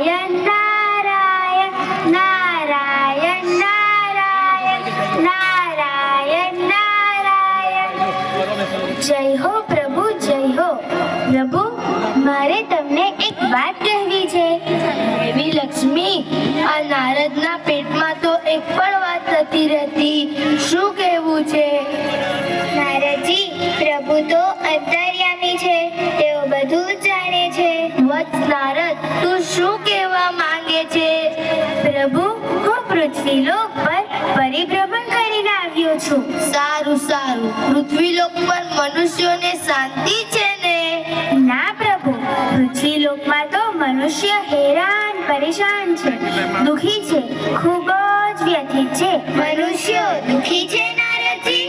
નારાયણ નારાયણ નારાયણ નારાયણ નારાયણ નારાયણ. જય હો પ્રભુ, જય હો પ્રભુ. મારે તમને એક વાત કહેવી છે. દેવી લક્ષ્મી, આ નારદના પેટમાં તો એક પણ વાત નથી રહેતી. શું કહેવું છે? નારદજી, પ્રભુ તો અંતર્યામી છે, તેઓ બધું જ જાણે છે. વત્સ નારદ, તું શું કહેવા માંગે છે? પ્રભુ, હું પૃથ્વીલોક પર પરિભ્રમણ કરીને આવ્યો છું. સારું સારું, પૃથ્વીલોક પર મનુષ્યોને શાંતિ છે ને? ના પ્રભુ, પૃથ્વીલોકમાં તો મનુષ્ય હેરાન પરેશાન છે, દુખી છે, ખૂબ જ વ્યથિત છે. મનુષ્યો દુખી છે નારદજી?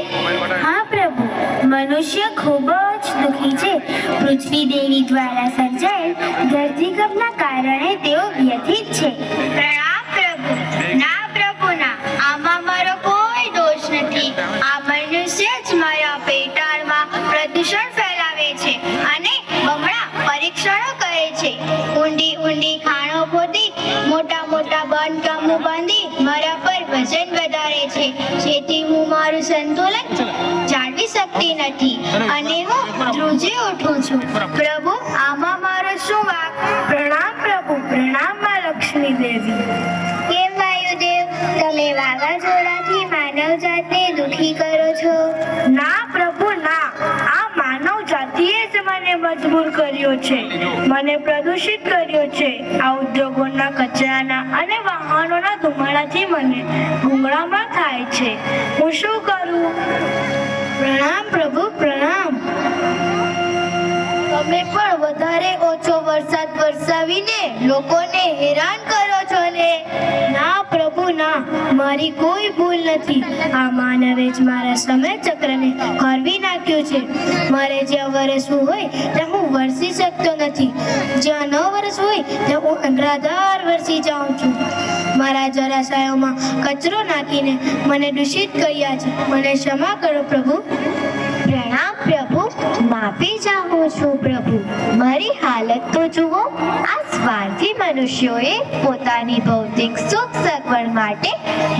હા પ્રભુ, મનુષ્ય ખૂબ જ દુખી છે. પૃથ્વી દેવી દ્વારા સર્જાયેલ ધરતીકંપના કારણે તેઓ વ્યથિત છે. પ્રણામ પ્રભુ. ના પ્રભુ ના, આમાં મારો કોઈ દોષ નથી. આ મનુષ્ય જ મારા પેટાળમાં પ્રદૂષણ ફેલાવે છે અને બમણા પરીક્ષણો કરે છે. ઊંડી ઊંડી ખાણો ખોદી મોટા મોટા બાંધકામો બાંધી મારા પર વજન વધારે છે, જેથી હું મારું સંતુલન જાળવી શકતી નથી અને હું ધ્રુજી ઉઠું છું. પ્રભુ, આમાં મારો શું વાંક? પ્રણામ પ્રભુ. પ્રણામ માં લક્ષ્મી દેવી. કેમ વાયુદેવ, તમે વાવાઝોડાથી માનવ જાતને દુખી કરો છો? ના પ્રભુ ના, આ માનવ જાતિએ જ મને મજબૂર કર્યો છે, મને પ્રદૂષિત કર્યો છે. આ ઉદ્યોગોના કચરાના અને વાહનોના ધુમાડાથી મને ગુંગળામણ થાય છે. હું શું કરું? પ્રણામ પ્રભુ, પ્રણામ. તમે પણ વધારે ઓછો વરસાદ વરસાવીને લોકોને હેરાન કરો છો ને? ના પ્રભુ ના, મારી કોઈ ભૂલ નથી. આ માનવે જ મારા સમય ચક્રને હરવી નાખ્યું છે. મારે જ્યાં વરસવું હોય ત્યાં હું વરસી શકતો નથી, જ્યાં ન વરસવું હોય ત્યાં હું અનરાધાર વરસી જાઉં છું. મારા જરાશયોમાં કચરો નાખીને મને દૂષિત કર્યા છે. મને ક્ષમા કરો પ્રભુ. પ્રણામ પ્રભુ, માફી ચાહું છું પ્રભુ. મારી હાલત તો જુઓ. આ સ્વાર્થી મનુષ્યોએ પોતાની ભૌતિક સુખ સગવડ માટે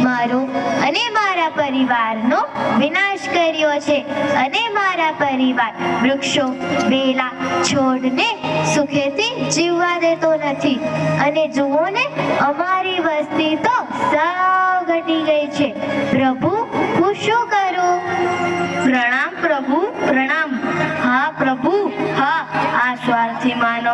મારો અને મારા પરિવારનો વિનાશ કર્યો છે અને મારા પરિવાર વૃક્ષો, વેલા, છોડને સુખેથી જીવવા દેતો નથી. અને જુઓ ને, અમારી વસ્તી તો સાવ ઘટી ગઈ છે. પ્રભુ, હું શું કરું? પ્રણામ પ્રભુ, પ્રણામ. હા પ્રભુ, હા. આ સ્વાર્થી માનવ